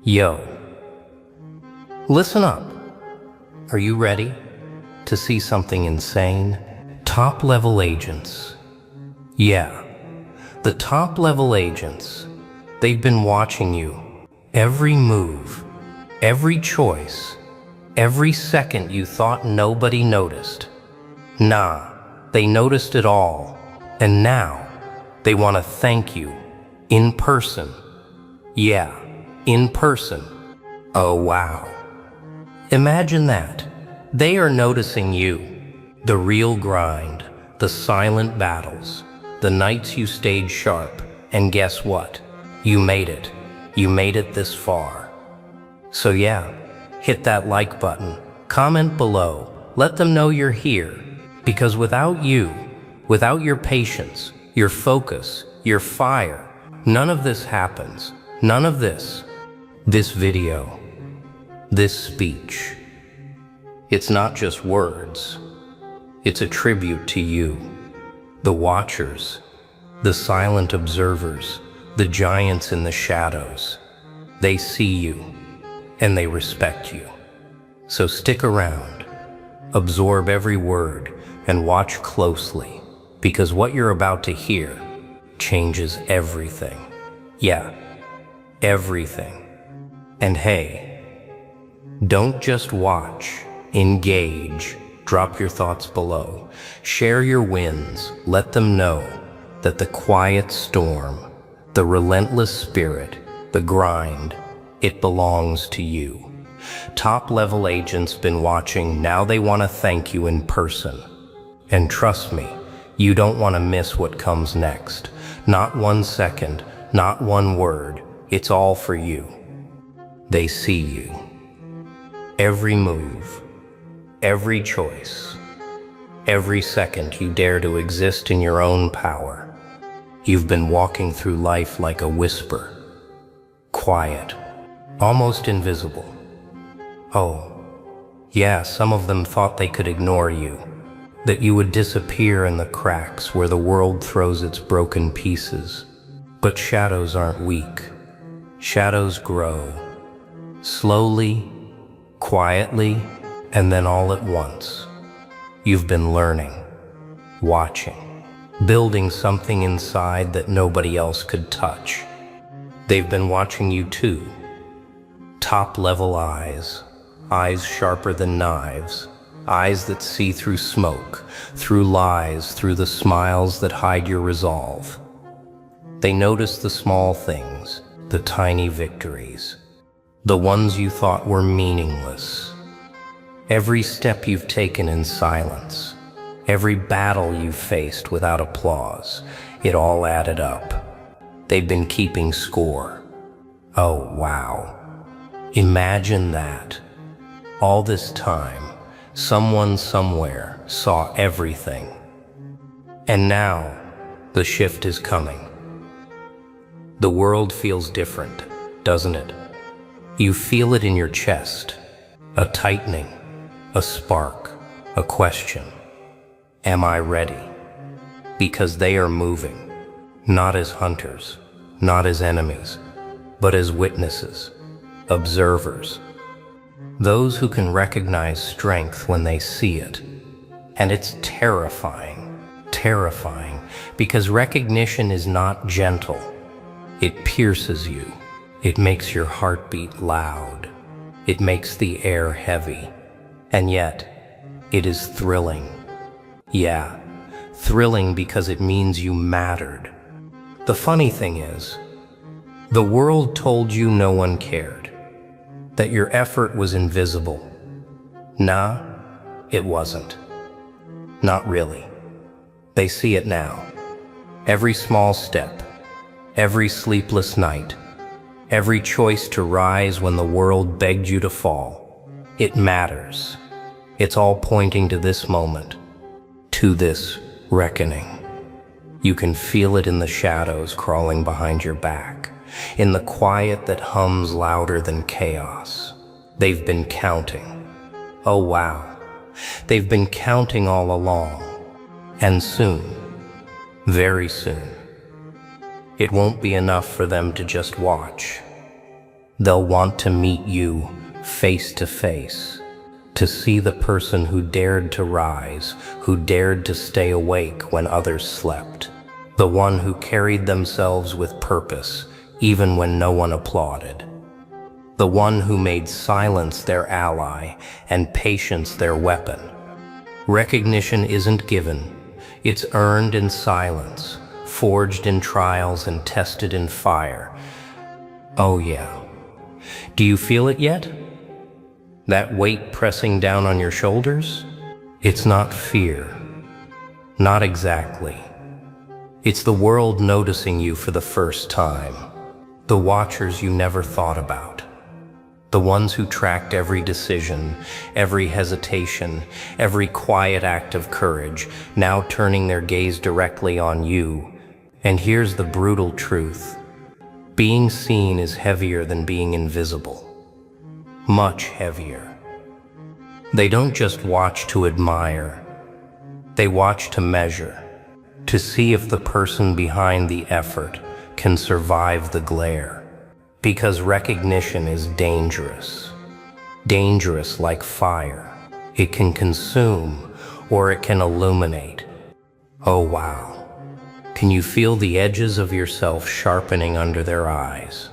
Yo, listen up. Are you ready to see something insane? Top-level agents. Yeah, the top-level agents. They've been watching you. Every move, every choice, every second you thought nobody noticed. Nah, they noticed it all. And now, they want to thank you. In person. Yeah, in person. Oh wow. Imagine that. They are noticing you. The real grind, the silent battles, the nights you stayed sharp, and guess what? You made it. You made it this far. So yeah, hit that like button, comment below, let them know you're here. Because without you, without your patience, your focus, your fire, none of this happens. None of this. This video, this speech. It's not just words. It's a tribute to you, the watchers, the silent observers, the giants in the shadows. They see you, and they respect you. So stick around, absorb every word, and watch closely, because what you're about to hear changes everything. Yeah, everything. And hey, don't just watch, engage. Drop your thoughts below. Share your wins. Let them know that the quiet storm, the relentless spirit, the grind, it belongs to you. Top-level agents been watching. Now they want to thank you in person. And trust me, you don't want to miss what comes next. Not 1 second, not one word. It's all for you. They see you. Every move, every choice, every second you dare to exist in your own power. You've been walking through life like a whisper, quiet, almost invisible. Oh, yeah, some of them thought they could ignore you, that you would disappear in the cracks where the world throws its broken pieces. But shadows aren't weak. Shadows grow, slowly, quietly, and then all at once. You've been learning, watching, building something inside that nobody else could touch. They've been watching you too. Top-level eyes, eyes sharper than knives, eyes that see through smoke, through lies, through the smiles that hide your resolve. They notice the small things, the tiny victories, the ones you thought were meaningless. Every step you've taken in silence, every battle you've faced without applause, it all added up. They've been keeping score. Oh, wow. Imagine that. All this time, someone somewhere saw everything. And now, the shift is coming. The world feels different, doesn't it? You feel it in your chest, a tightening, a spark, a question. Am I ready? Because they are moving, not as hunters, not as enemies, but as witnesses, observers, those who can recognize strength when they see it. And it's terrifying, because recognition is not gentle. It pierces you. It makes your heartbeat loud. It makes the air heavy. And yet, it is thrilling. Yeah, thrilling because it means you mattered. The funny thing is, the world told you no one cared, that your effort was invisible. Nah, it wasn't. Not really. They see it now. Every small step, every sleepless night, every choice to rise when the world begged you to fall. It matters. It's all pointing to this moment, to this reckoning. You can feel it in the shadows crawling behind your back, in the quiet that hums louder than chaos. They've been counting. Oh wow. They've been counting all along. And soon, very soon, it won't be enough for them to just watch. They'll want to meet you face to face, to see the person who dared to rise, who dared to stay awake when others slept, the one who carried themselves with purpose even when no one applauded, the one who made silence their ally and patience their weapon. Recognition isn't given, it's earned in silence, forged in trials and tested in fire. Oh yeah. Do you feel it yet? That weight pressing down on your shoulders? It's not fear. Not exactly. It's the world noticing you for the first time. The watchers you never thought about. The ones who tracked every decision, every hesitation, every quiet act of courage, now turning their gaze directly on you. And here's the brutal truth. Being seen is heavier than being invisible. Much heavier. They don't just watch to admire. They watch to measure, to see if the person behind the effort can survive the glare. Because recognition is dangerous. Dangerous like fire. It can consume or it can illuminate. Oh wow. Can you feel the edges of yourself sharpening under their eyes?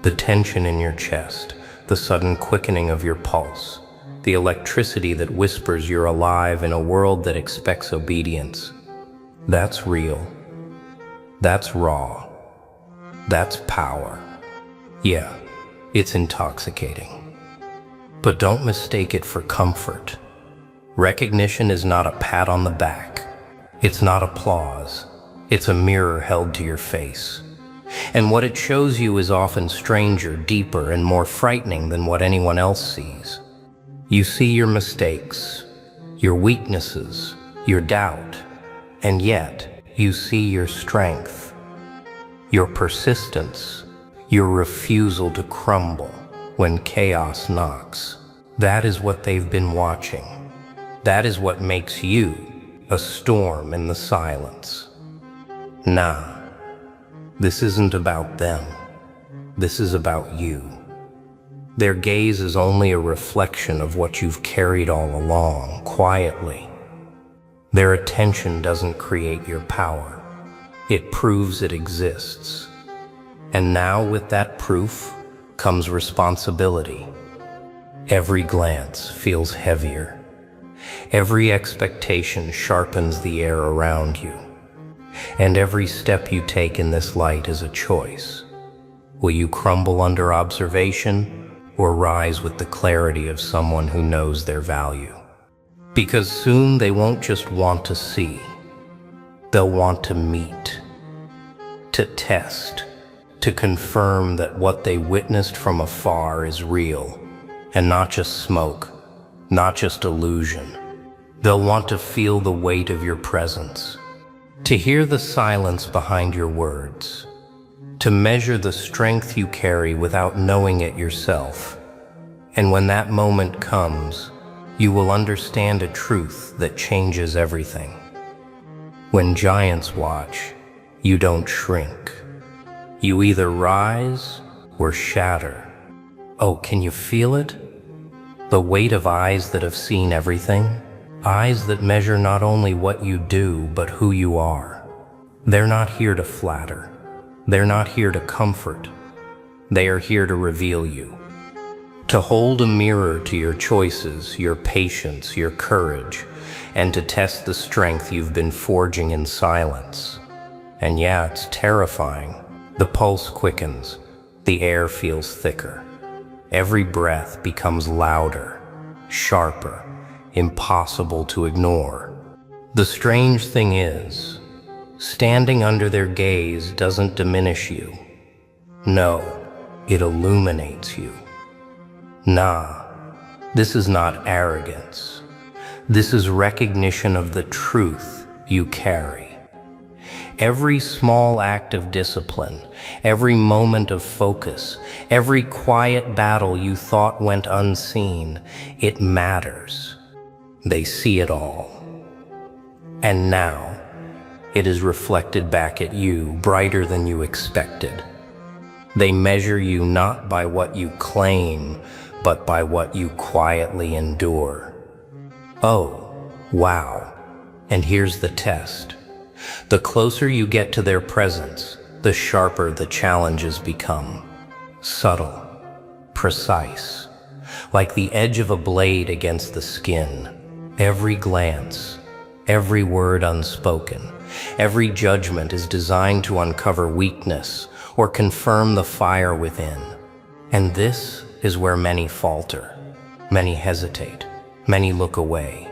The tension in your chest, the sudden quickening of your pulse, the electricity that whispers you're alive in a world that expects obedience. That's real. That's raw. That's power. Yeah, it's intoxicating. But don't mistake it for comfort. Recognition is not a pat on the back. It's not applause. It's a mirror held to your face. And what it shows you is often stranger, deeper, and more frightening than what anyone else sees. You see your mistakes, your weaknesses, your doubt, and yet you see your strength, your persistence, your refusal to crumble when chaos knocks. That is what they've been watching. That is what makes you a storm in the silence. Nah, this isn't about them. This is about you. Their gaze is only a reflection of what you've carried all along, quietly. Their attention doesn't create your power. It proves it exists. And now with that proof comes responsibility. Every glance feels heavier. Every expectation sharpens the air around you. And every step you take in this light is a choice. Will you crumble under observation or rise with the clarity of someone who knows their value? Because soon they won't just want to see. They'll want to meet, to test, to confirm that what they witnessed from afar is real and not just smoke, not just illusion. They'll want to feel the weight of your presence, to hear the silence behind your words, to measure the strength you carry without knowing it yourself. And when that moment comes, you will understand a truth that changes everything. When giants watch, you don't shrink. You either rise or shatter. Oh, can you feel it? The weight of eyes that have seen everything? Eyes that measure not only what you do, but who you are. They're not here to flatter. They're not here to comfort. They are here to reveal you. To hold a mirror to your choices, your patience, your courage, and to test the strength you've been forging in silence. And yeah, it's terrifying. The pulse quickens. The air feels thicker. Every breath becomes louder, sharper, impossible to ignore. The strange thing is, standing under their gaze doesn't diminish you. No, it illuminates you. Nah, this is not arrogance. This is recognition of the truth you carry. Every small act of discipline, every moment of focus, every quiet battle you thought went unseen, it matters. They see it all. And now, it is reflected back at you, brighter than you expected. They measure you not by what you claim, but by what you quietly endure. Oh, wow. And here's the test. The closer you get to their presence, the sharper the challenges become. Subtle, precise, like the edge of a blade against the skin. Every glance, every word unspoken, every judgment is designed to uncover weakness or confirm the fire within. And this is where many falter, many hesitate, many look away.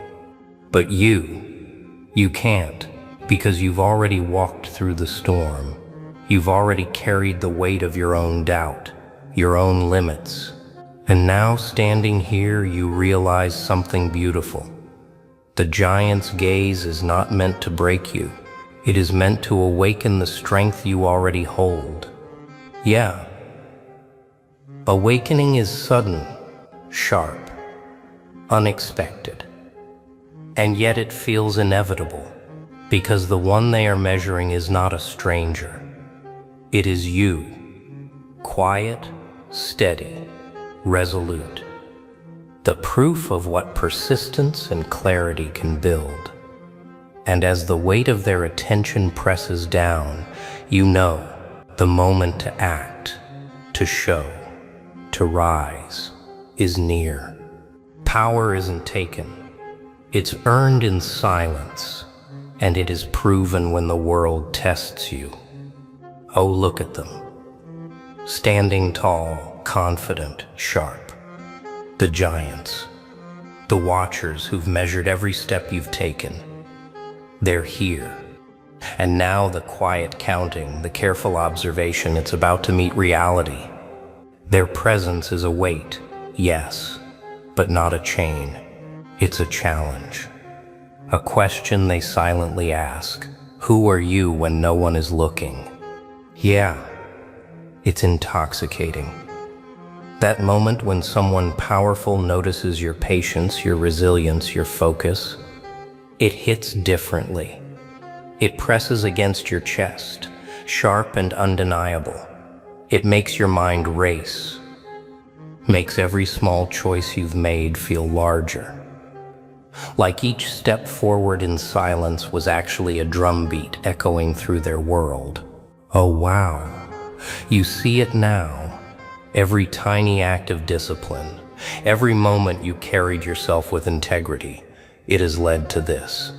But you can't, because you've already walked through the storm. You've already carried the weight of your own doubt, your own limits. And now standing here, you realize something beautiful. The giant's gaze is not meant to break you. It is meant to awaken the strength you already hold. Yeah. Awakening is sudden, sharp, unexpected. And yet it feels inevitable, because the one they are measuring is not a stranger. It is you, quiet, steady, resolute. The proof of what persistence and clarity can build. And as the weight of their attention presses down, you know the moment to act, to show, to rise is near. Power isn't taken. It's earned in silence, and it is proven when the world tests you. Oh, look at them. Standing tall, confident, sharp. The giants. The watchers who've measured every step you've taken. They're here. And now the quiet counting, the careful observation, it's about to meet reality. Their presence is a weight, yes, but not a chain. It's a challenge. A question they silently ask. Who are you when no one is looking? Yeah, it's intoxicating. That moment when someone powerful notices your patience, your resilience, your focus, it hits differently. It presses against your chest, sharp and undeniable. It makes your mind race, makes every small choice you've made feel larger. Like each step forward in silence was actually a drumbeat echoing through their world. Oh wow, you see it now. Every tiny act of discipline, every moment you carried yourself with integrity, it has led to this.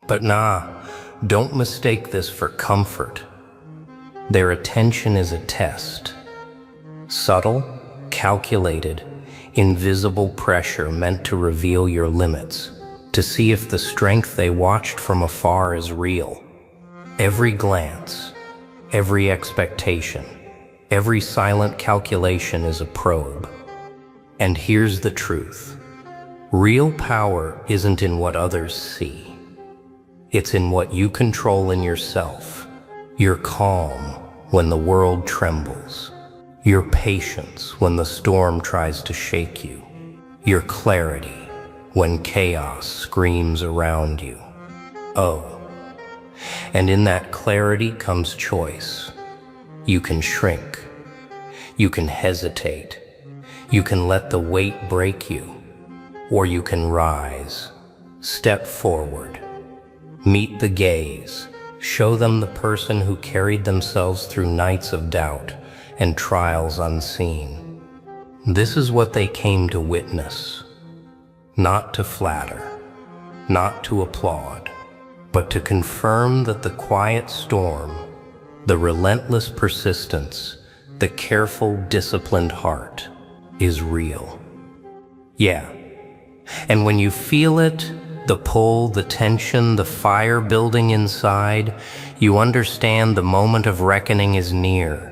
But don't mistake this for comfort. Their attention is a test. Subtle, calculated, invisible pressure meant to reveal your limits, to see if the strength they watched from afar is real. Every glance, every expectation, every silent calculation is a probe. And here's the truth. Real power isn't in what others see. It's in what you control in yourself. Your calm when the world trembles. Your patience when the storm tries to shake you. Your clarity when chaos screams around you. Oh, and in that clarity comes choice. You can shrink. You can hesitate. You can let the weight break you. Or you can rise, step forward. Meet the gaze. Show them the person who carried themselves through nights of doubt and trials unseen. This is what they came to witness. Not to flatter, not to applaud, but to confirm that the quiet storm, the relentless persistence, the careful, disciplined heart is real. Yeah. And when you feel it, the pull, the tension, the fire building inside, you understand the moment of reckoning is near.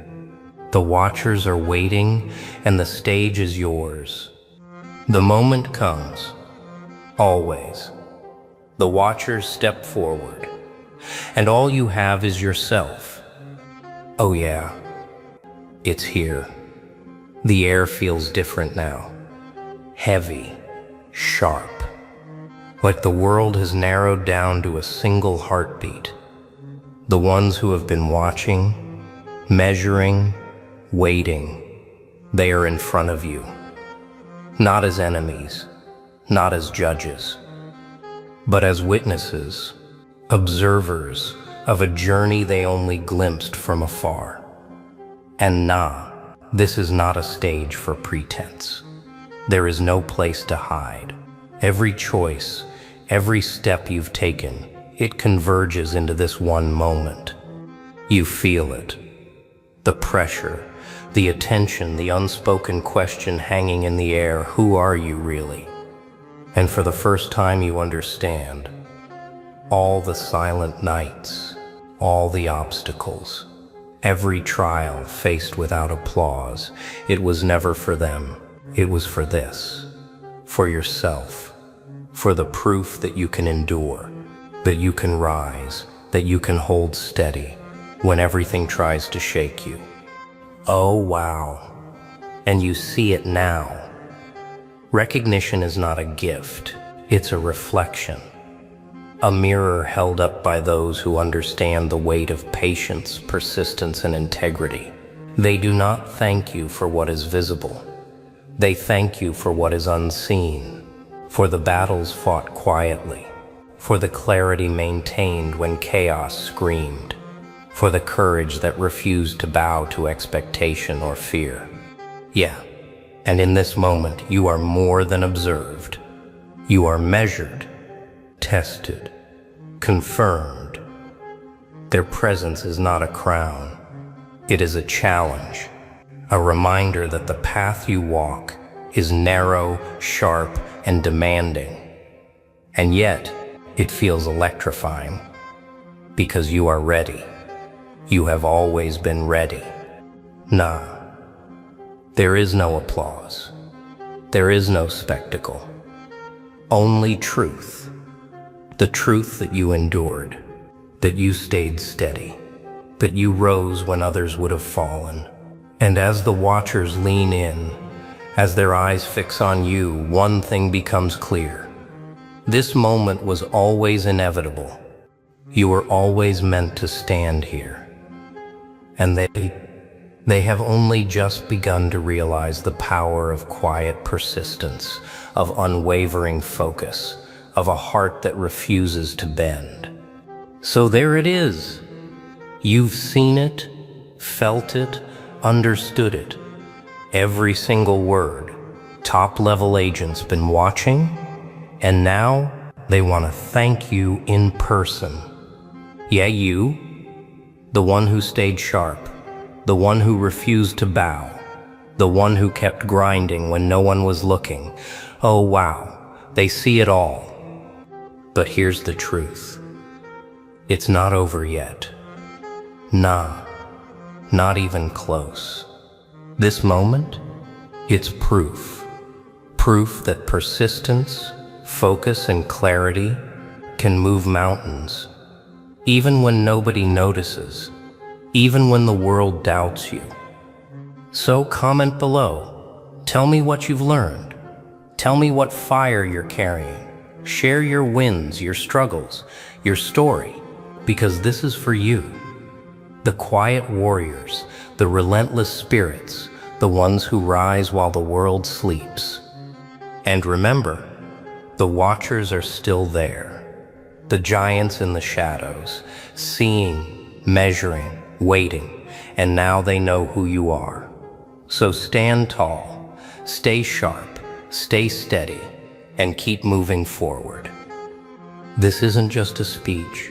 The watchers are waiting, and the stage is yours. The moment comes, always. The watchers step forward, and all you have is yourself. Oh yeah, it's here. The air feels different now. Heavy, sharp. Like the world has narrowed down to a single heartbeat. The ones who have been watching, measuring, waiting. They are in front of you, not as enemies, not as judges, but as witnesses, observers of a journey they only glimpsed from afar. And nah, this is not a stage for pretense. There is no place to hide. Every choice, every step you've taken, it converges into this one moment. You feel it. The pressure, the attention, the unspoken question hanging in the air, who are you really? And for the first time you understand, all the silent nights, all the obstacles, every trial faced without applause, it was never for them, it was for this, for yourself, for the proof that you can endure, that you can rise, that you can hold steady when everything tries to shake you. Oh wow, and you see it now. Recognition is not a gift, it's a reflection. A mirror held up by those who understand the weight of patience, persistence, and integrity. They do not thank you for what is visible. They thank you for what is unseen, for the battles fought quietly, for the clarity maintained when chaos screamed, for the courage that refused to bow to expectation or fear. Yeah, and in this moment you are more than observed. You are measured, tested, confirmed. Their presence is not a crown. It is a challenge, a reminder that the path you walk is narrow, sharp, and demanding. And yet, it feels electrifying, because you are ready. You have always been ready. Nah, there is no applause. There is no spectacle. Only truth. The truth that you endured, that you stayed steady, that you rose when others would have fallen. And as the watchers lean in, as their eyes fix on you, one thing becomes clear. This moment was always inevitable. You were always meant to stand here. And they have only just begun to realize the power of quiet persistence, of unwavering focus, of a heart that refuses to bend. So there it is. You've seen it, felt it, understood it. Every single word. Top-level agents been watching, and now they want to thank you in person. Yeah, you, the one who stayed sharp, the one who refused to bow, the one who kept grinding when no one was looking. Oh wow, they see it all. But here's the truth. It's not over yet. Nah, not even close. This moment, it's proof. Proof that persistence, focus, and clarity can move mountains, even when nobody notices, even when the world doubts you. So comment below. Tell me what you've learned. Tell me what fire you're carrying. Share your wins, your struggles, your story, because this is for you. The quiet warriors, the relentless spirits, the ones who rise while the world sleeps. And remember, the watchers are still there. The giants in the shadows, seeing, measuring, waiting, and now they know who you are. So stand tall, stay sharp, stay steady, and keep moving forward. This isn't just a speech.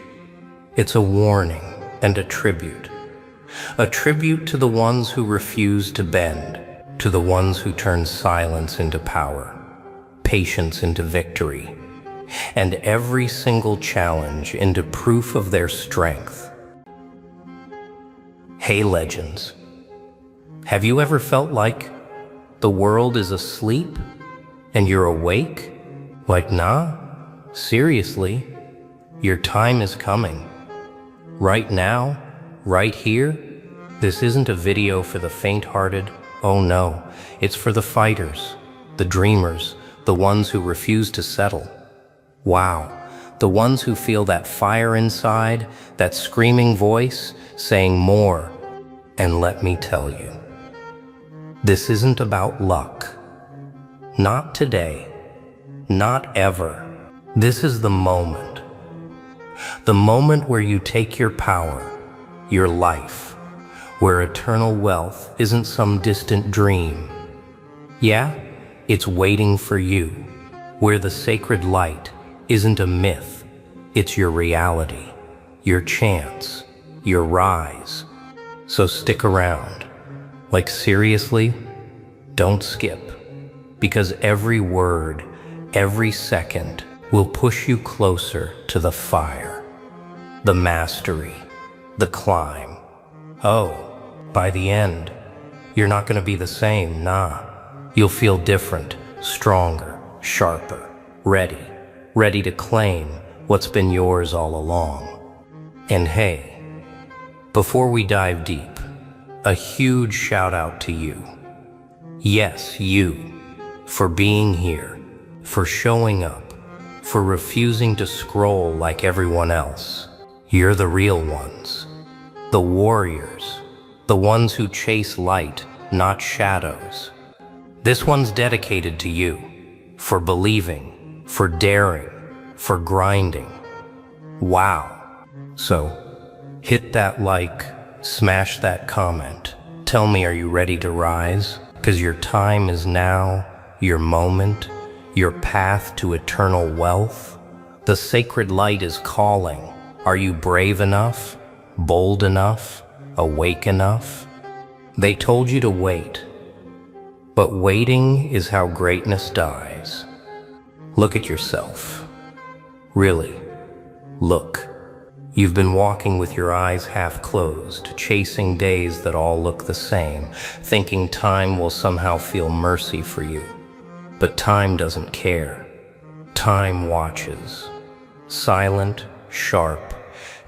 It's a warning and a tribute. A tribute to the ones who refuse to bend, to the ones who turn silence into power, patience into victory, and every single challenge into proof of their strength. Hey legends, have you ever felt like the world is asleep and you're awake? Like, nah, seriously, your time is coming. Right now, right here. This isn't a video for the faint-hearted. Oh no, it's for the fighters, the dreamers, the ones who refuse to settle. Wow, the ones who feel that fire inside, that screaming voice saying more. And let me tell you, This isn't about luck. Not today. Not ever. This is the moment. The moment where you take your power, your life, where eternal wealth isn't some distant dream. Yeah, it's waiting for you, where the sacred light isn't a myth, it's your reality, your chance, your rise. So stick around. Like seriously, don't skip, because every word, every second will push you closer to the fire, the mastery, the climb. Oh, by the end, you're not gonna be the same, nah. You'll feel different, stronger, sharper, ready to claim what's been yours all along. And hey, before we dive deep, a huge shout out to you. Yes, you, for being here, for showing up, for refusing to scroll like everyone else. You're the real ones, the warriors, the ones who chase light, not shadows. This one's dedicated to you, for believing, for daring, for grinding. Wow. So, hit that like, smash that comment. Tell me, are you ready to rise? 'Cause your time is now, your moment, your path to eternal wealth. The sacred light is calling. Are you brave enough? Bold enough? Awake enough? They told you to wait. But waiting is how greatness dies. Look at yourself. Really, look. You've been walking with your eyes half closed, chasing days that all look the same, thinking time will somehow feel mercy for you. But time doesn't care. Time watches. Silent, sharp,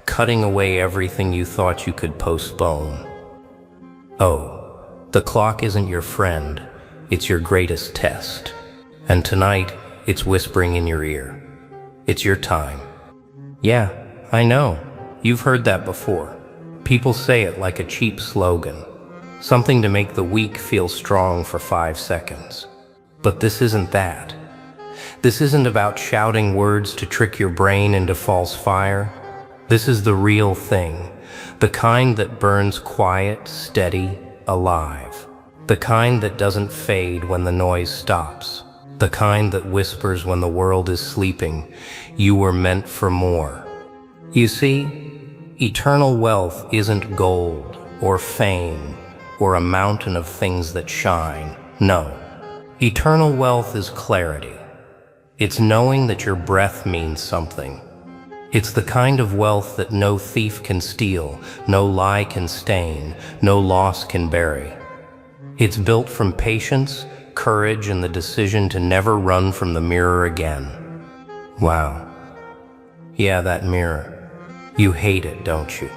cutting away everything you thought you could postpone. Oh, the clock isn't your friend, it's your greatest test. And tonight, it's whispering in your ear. It's your time. Yeah, I know. You've heard that before. People say it like a cheap slogan. Something to make the weak feel strong for 5 seconds. But this isn't that. This isn't about shouting words to trick your brain into false fire. This is the real thing. The kind that burns quiet, steady, alive. The kind that doesn't fade when the noise stops. The kind that whispers when the world is sleeping. You were meant for more. You see, eternal wealth isn't gold or fame or a mountain of things that shine. No. Eternal wealth is clarity. It's knowing that your breath means something. It's the kind of wealth that no thief can steal, no lie can stain, no loss can bury. It's built from patience, courage, and the decision to never run from the mirror again. Wow. Yeah, that mirror. You hate it, don't you?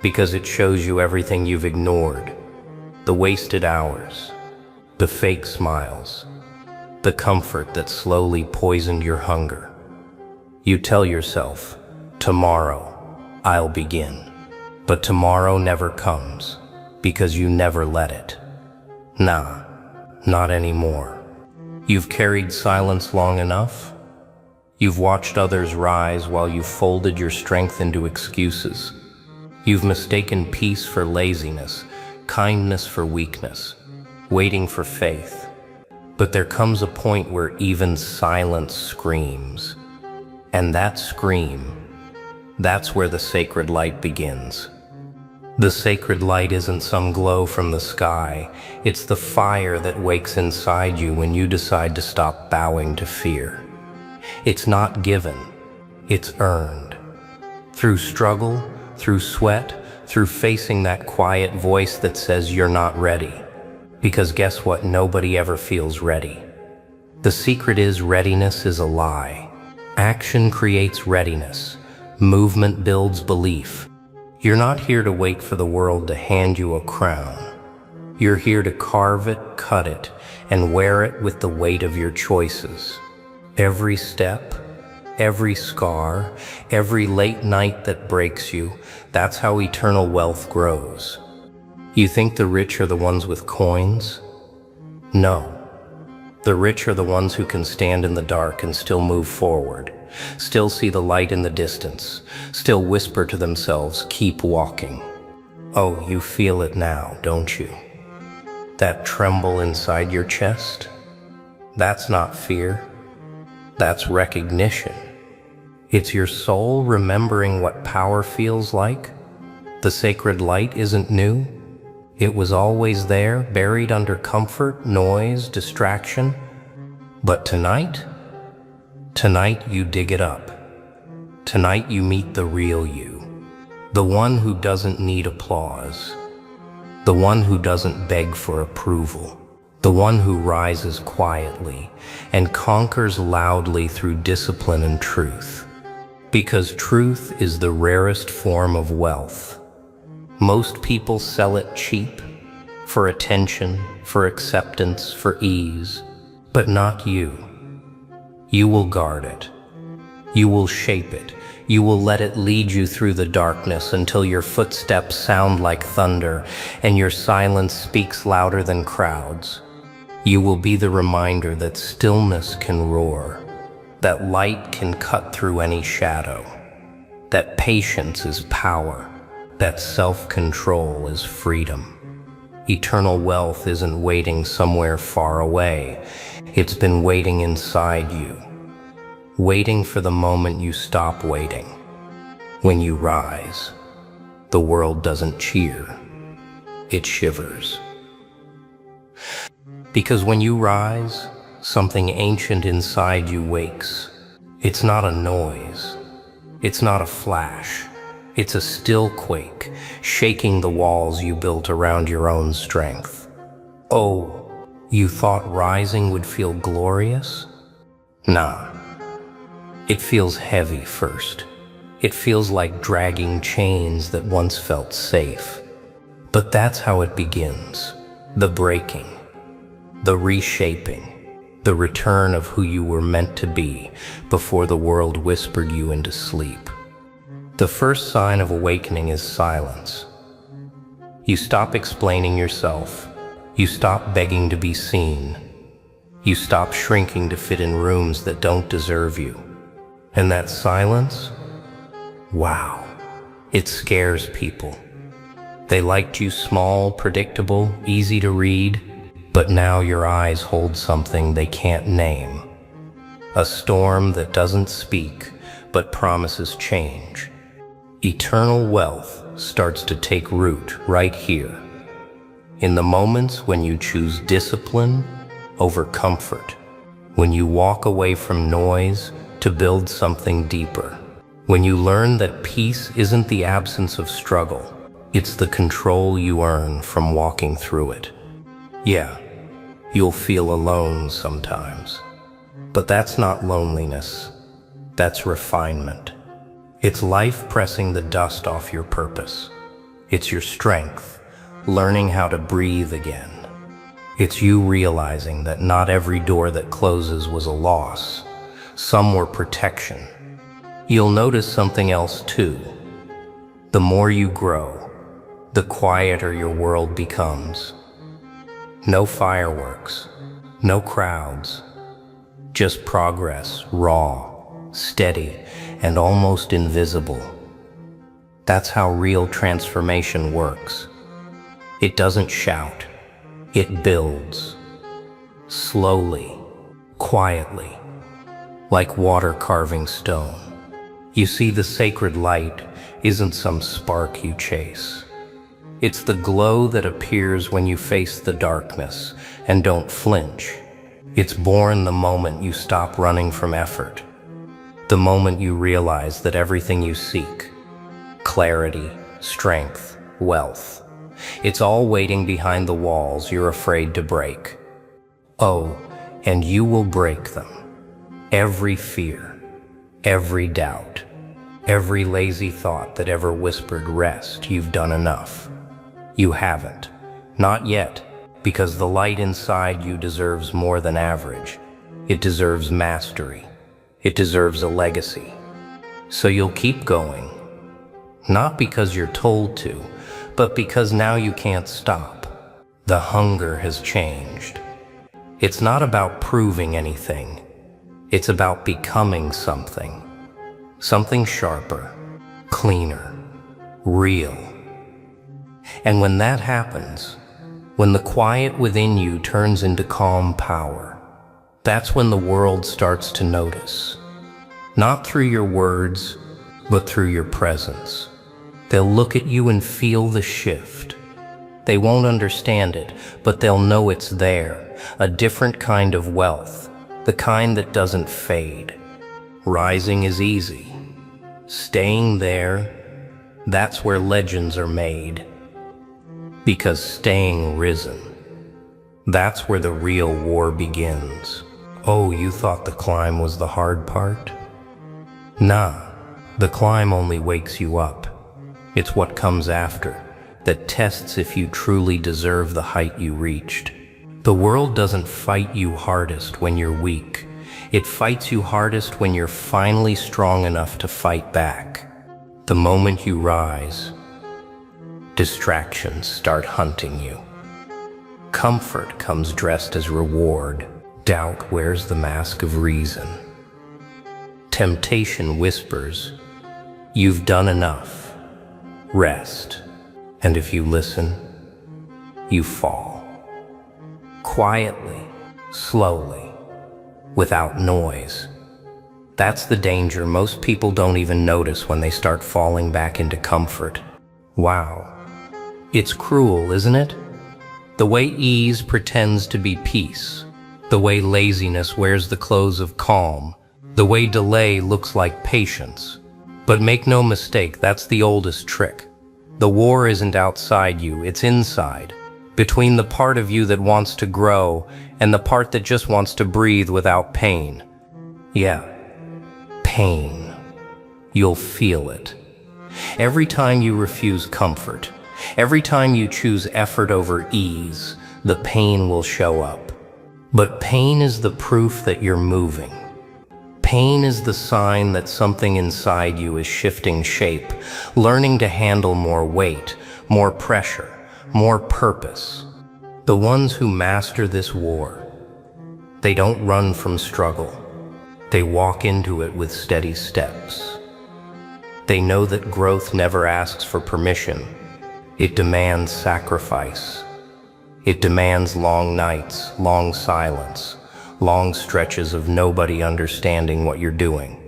Because it shows you everything you've ignored. The wasted hours, the fake smiles, the comfort that slowly poisoned your hunger. You tell yourself, tomorrow, I'll begin. But tomorrow never comes, because you never let it. Nah, not anymore. You've carried silence long enough. You've watched others rise while you folded your strength into excuses. You've mistaken peace for laziness, kindness for weakness, waiting for faith. But there comes a point where even silence screams. And that scream, that's where the sacred light begins. The sacred light isn't some glow from the sky. It's the fire that wakes inside you when you decide to stop bowing to fear. It's not given, it's earned. Through struggle, through sweat, through facing that quiet voice that says you're not ready. Because guess what? Nobody ever feels ready. The secret is readiness is a lie. Action creates readiness. Movement builds belief. You're not here to wait for the world to hand you a crown. You're here to carve it, cut it, and wear it with the weight of your choices. Every step, every scar, every late night that breaks you, that's how eternal wealth grows. You think the rich are the ones with coins? No. The rich are the ones who can stand in the dark and still move forward, still see the light in the distance, still whisper to themselves, keep walking. Oh, you feel it now, don't you? That tremble inside your chest? That's not fear. That's recognition. It's your soul remembering what power feels like. The sacred light isn't new. It was always there, buried under comfort, noise, distraction. But tonight you dig it up. Tonight you meet the real you, the one who doesn't need applause, the one who doesn't beg for approval, the one who rises quietly and conquers loudly through discipline and truth. Because truth is the rarest form of wealth. Most people sell it cheap, for attention, for acceptance, for ease, but not you. You will guard it. You will shape it. You will let it lead you through the darkness until your footsteps sound like thunder and your silence speaks louder than crowds. You will be the reminder that stillness can roar, that light can cut through any shadow, that patience is power, that self-control is freedom. Eternal wealth isn't waiting somewhere far away. It's been waiting inside you, waiting for the moment you stop waiting. When you rise, the world doesn't cheer, it shivers. Because when you rise, something ancient inside you wakes. It's not a noise, it's not a flash. It's a still quake, shaking the walls you built around your own strength. Oh, you thought rising would feel glorious? Nah. It feels heavy first. It feels like dragging chains that once felt safe. But that's how it begins. The breaking, the reshaping, the return of who you were meant to be before the world whispered you into sleep. The first sign of awakening is silence. You stop explaining yourself. You stop begging to be seen. You stop shrinking to fit in rooms that don't deserve you. And that silence? Wow, it scares people. They liked you small, predictable, easy to read, but now your eyes hold something they can't name. A storm that doesn't speak, but promises change. Eternal wealth starts to take root right here, in the moments when you choose discipline over comfort, when you walk away from noise to build something deeper, when you learn that peace isn't the absence of struggle, it's the control you earn from walking through it. Yeah, you'll feel alone sometimes, but that's not loneliness, that's refinement. It's life pressing the dust off your purpose. It's your strength, learning how to breathe again. It's you realizing that not every door that closes was a loss. Some were protection. You'll notice something else too. The more you grow, the quieter your world becomes. No fireworks, no crowds, just progress, raw, steady, and almost invisible. That's how real transformation works. It doesn't shout, it builds. Slowly, quietly, like water carving stone. You see, the sacred light isn't some spark you chase. It's the glow that appears when you face the darkness and don't flinch. It's born the moment you stop running from effort. The moment you realize that everything you seek, clarity, strength, wealth, it's all waiting behind the walls you're afraid to break. Oh, and you will break them. Every fear, every doubt, every lazy thought that ever whispered, rest, you've done enough. You haven't. Not yet, because the light inside you deserves more than average. It deserves mastery. It deserves a legacy. So you'll keep going, not because you're told to, but because now you can't stop. The hunger has changed. It's not about proving anything. It's about becoming something. Something sharper, cleaner, real. And when that happens, when the quiet within you turns into calm power, that's when the world starts to notice. Not through your words, but through your presence. They'll look at you and feel the shift. They won't understand it, but they'll know it's there, a different kind of wealth, the kind that doesn't fade. Rising is easy. Staying there, that's where legends are made. Because staying risen, that's where the real war begins. Oh, you thought the climb was the hard part? Nah, the climb only wakes you up. It's what comes after that tests if you truly deserve the height you reached. The world doesn't fight you hardest when you're weak. It fights you hardest when you're finally strong enough to fight back. The moment you rise, distractions start hunting you. Comfort comes dressed as reward. Doubt wears the mask of reason. Temptation whispers, "You've done enough. Rest." And if you listen, you fall. Quietly, slowly, without noise. That's the danger most people don't even notice when they start falling back into comfort. Wow. It's cruel, isn't it? The way ease pretends to be peace. The way laziness wears the clothes of calm. The way delay looks like patience. But make no mistake, that's the oldest trick. The war isn't outside you, it's inside. Between the part of you that wants to grow and the part that just wants to breathe without pain. Yeah, pain. You'll feel it. Every time you refuse comfort, every time you choose effort over ease, the pain will show up. But pain is the proof that you're moving. Pain is the sign that something inside you is shifting shape, learning to handle more weight, more pressure, more purpose. The ones who master this war, they don't run from struggle. They walk into it with steady steps. They know that growth never asks for permission. It demands sacrifice. It demands long nights, long silence, long stretches of nobody understanding what you're doing.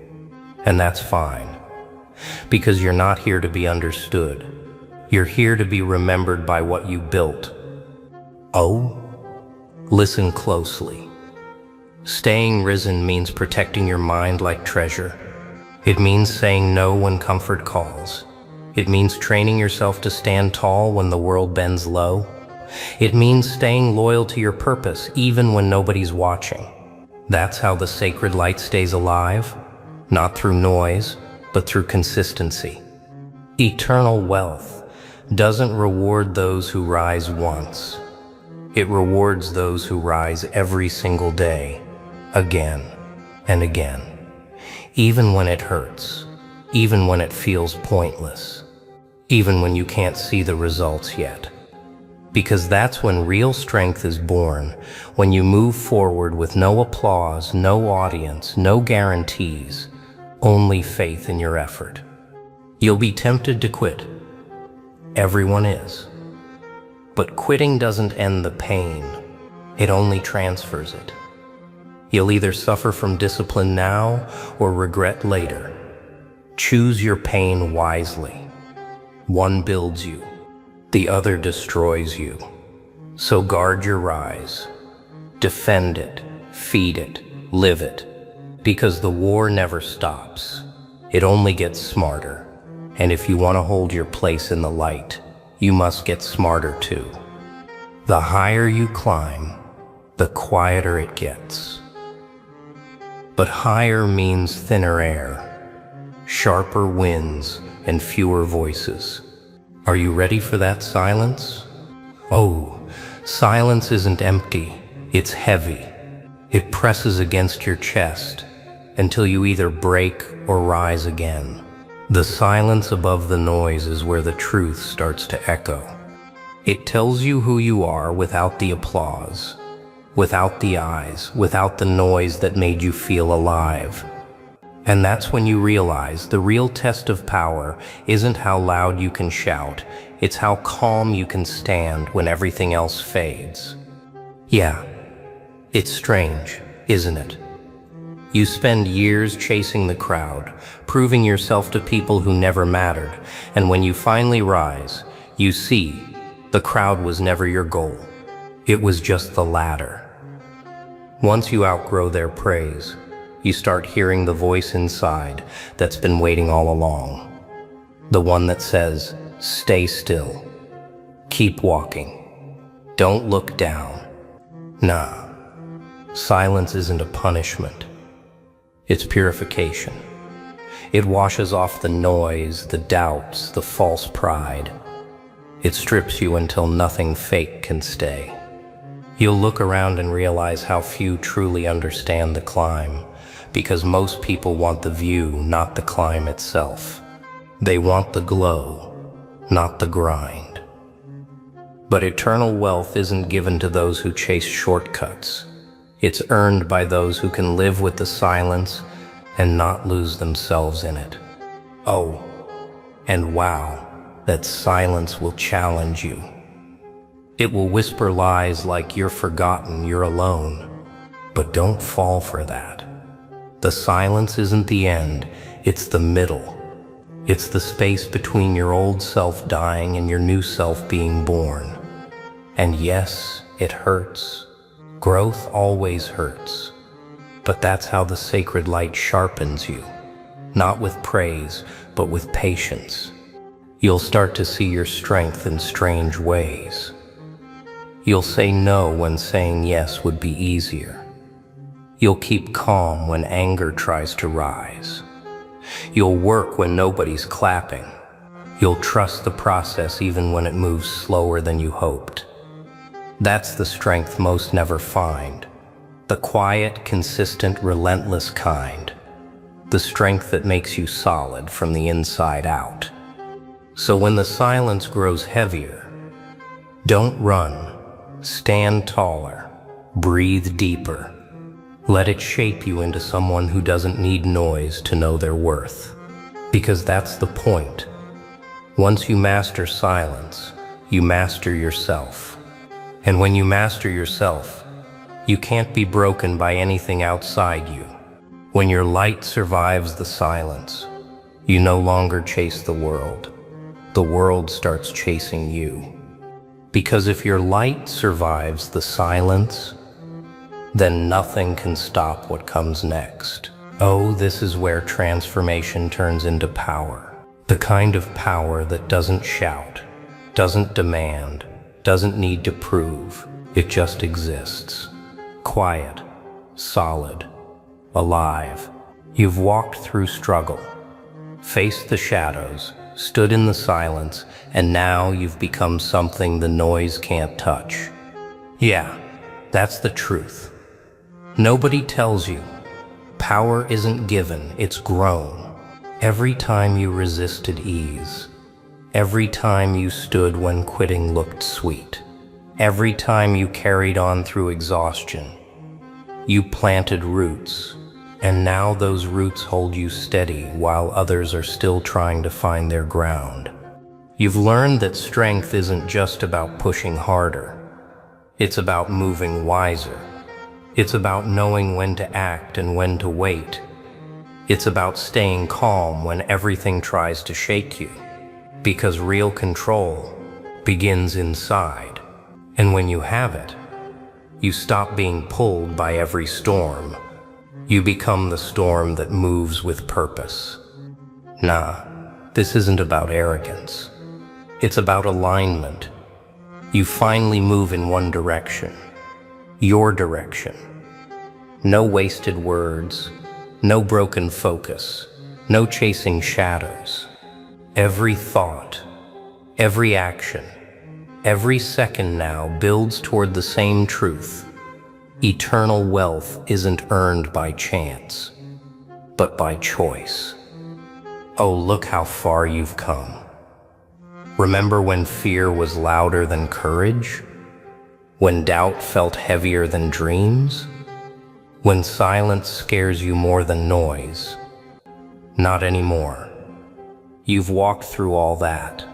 And that's fine, because you're not here to be understood. You're here to be remembered by what you built. Oh? Listen closely. Staying risen means protecting your mind like treasure. It means saying no when comfort calls. It means training yourself to stand tall when the world bends low. It means staying loyal to your purpose even when nobody's watching. That's how the sacred light stays alive, not through noise, but through consistency. Eternal wealth doesn't reward those who rise once. It rewards those who rise every single day, again and again, even when it hurts, even when it feels pointless, even when you can't see the results yet. Because that's when real strength is born, when you move forward with no applause, no audience, no guarantees, only faith in your effort. You'll be tempted to quit. Everyone is. But quitting doesn't end the pain. It only transfers it. You'll either suffer from discipline now or regret later. Choose your pain wisely. One builds you. The other destroys you. So guard your rise. Defend it, feed it, live it. Because the war never stops. It only gets smarter. And if you want to hold your place in the light, you must get smarter too. The higher you climb, the quieter it gets. But higher means thinner air, sharper winds, and fewer voices. Are you ready for that silence? Oh, silence isn't empty, it's heavy. It presses against your chest until you either break or rise again. The silence above the noise is where the truth starts to echo. It tells you who you are without the applause, without the eyes, without the noise that made you feel alive. And that's when you realize the real test of power isn't how loud you can shout, it's how calm you can stand when everything else fades. Yeah, it's strange, isn't it? You spend years chasing the crowd, proving yourself to people who never mattered, and when you finally rise, you see the crowd was never your goal. It was just the ladder. Once you outgrow their praise, you start hearing the voice inside that's been waiting all along. The one that says, stay still, keep walking, don't look down. Nah, silence isn't a punishment. It's purification. It washes off the noise, the doubts, the false pride. It strips you until nothing fake can stay. You'll look around and realize how few truly understand the climb, because most people want the view, not the climb itself. They want the glow, not the grind. But eternal wealth isn't given to those who chase shortcuts. It's earned by those who can live with the silence and not lose themselves in it. Oh, and wow, that silence will challenge you. It will whisper lies like you're forgotten, you're alone. But don't fall for that. The silence isn't the end, it's the middle. It's the space between your old self dying and your new self being born. And yes, it hurts. Growth always hurts. But that's how the sacred light sharpens you. Not with praise, but with patience. You'll start to see your strength in strange ways. You'll say no when saying yes would be easier. You'll keep calm when anger tries to rise. You'll work when nobody's clapping. You'll trust the process even when it moves slower than you hoped. That's the strength most never find. The quiet, consistent, relentless kind. The strength that makes you solid from the inside out. So when the silence grows heavier, don't run. Stand taller. Breathe deeper. Let it shape you into someone who doesn't need noise to know their worth. Because that's the point. Once you master silence, you master yourself. And when you master yourself, you can't be broken by anything outside you. When your light survives the silence, you no longer chase the world. The world starts chasing you. Because if your light survives the silence, then nothing can stop what comes next. Oh, this is where transformation turns into power. The kind of power that doesn't shout, doesn't demand, doesn't need to prove. It just exists. Quiet, solid, alive. You've walked through struggle, faced the shadows, stood in the silence, and now you've become something the noise can't touch. Yeah, that's the truth. Nobody tells you. Power isn't given, it's grown. Every time you resisted ease. Every time you stood when quitting looked sweet. Every time you carried on through exhaustion. You planted roots. And now those roots hold you steady while others are still trying to find their ground. You've learned that strength isn't just about pushing harder. It's about moving wiser. It's about knowing when to act and when to wait. It's about staying calm when everything tries to shake you. Because real control begins inside. And when you have it, you stop being pulled by every storm. You become the storm that moves with purpose. Nah, this isn't about arrogance. It's about alignment. You finally move in one direction. Your direction. No wasted words. No broken focus. No chasing shadows. Every thought, every action, every second now builds toward the same truth. Eternal wealth isn't earned by chance, but by choice. Oh, look how far you've come. Remember when fear was louder than courage? When doubt felt heavier than dreams? When silence scares you more than noise? Not anymore. You've walked through all that.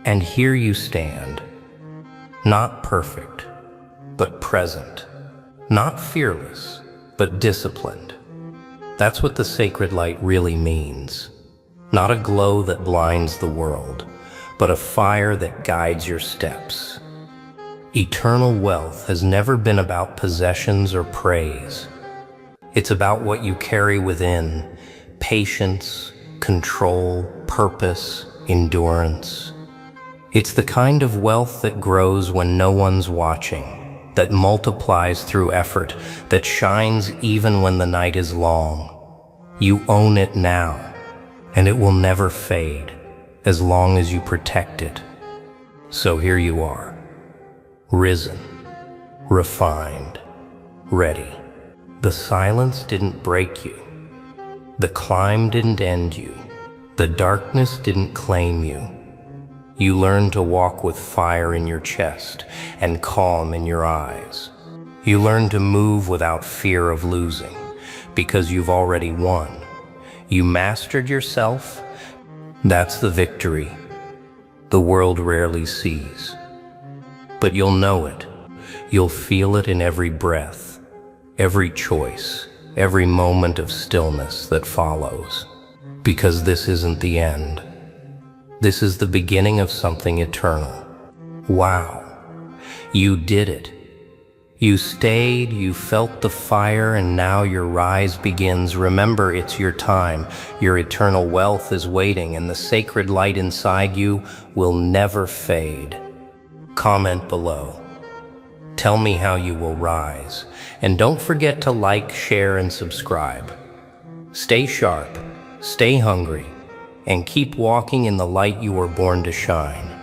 And here you stand. Not perfect, but present. Not fearless, but disciplined. That's what the sacred light really means. Not a glow that blinds the world, but a fire that guides your steps. Eternal wealth has never been about possessions or praise. It's about what you carry within: patience, control, purpose, endurance. It's the kind of wealth that grows when no one's watching, that multiplies through effort, that shines even when the night is long. You own it now, and it will never fade, as long as you protect it. So here you are, risen, refined, ready. The silence didn't break you. The climb didn't end you. The darkness didn't claim you. You learned to walk with fire in your chest and calm in your eyes. You learned to move without fear of losing, because you've already won. You mastered yourself. That's the victory the world rarely sees. But you'll know it. You'll feel it in every breath, every choice, every moment of stillness that follows. Because this isn't the end. This is the beginning of something eternal. Wow, you did it. You stayed, you felt the fire, and now your rise begins. Remember, it's your time. Your eternal wealth is waiting, and the sacred light inside you will never fade. Comment below. Tell me how you will rise. And don't forget to like, share, and subscribe. Stay sharp, stay hungry, and keep walking in the light you were born to shine.